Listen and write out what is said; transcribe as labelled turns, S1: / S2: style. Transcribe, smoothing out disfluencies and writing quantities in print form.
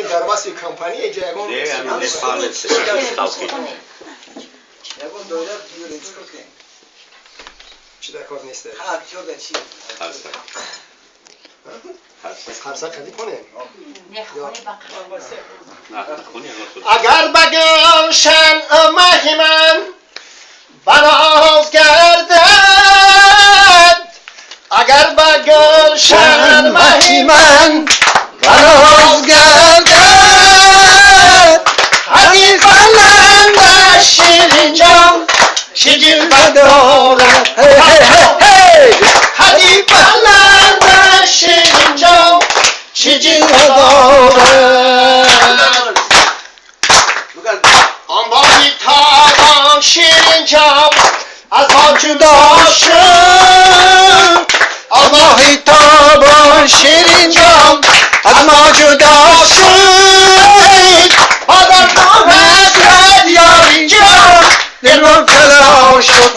S1: در واسه کمپانی اینجا یکون چی در کار نیست؟ خرسه کدی کنه؟ اگر بگلشن ماه من بناز گردد، اگر بگلشن ماه من بناز گردد، حدیث بلند شیرین جان چه جلوه دارد، حدیث بلند شیرین جان چه جلوه دارد. آن باری تابان شیرین جان از ما جدا شد، آن باری تابان شیرین جان از ما جدا شد، آدم آمد رد یاری جان دل مبتلا شد.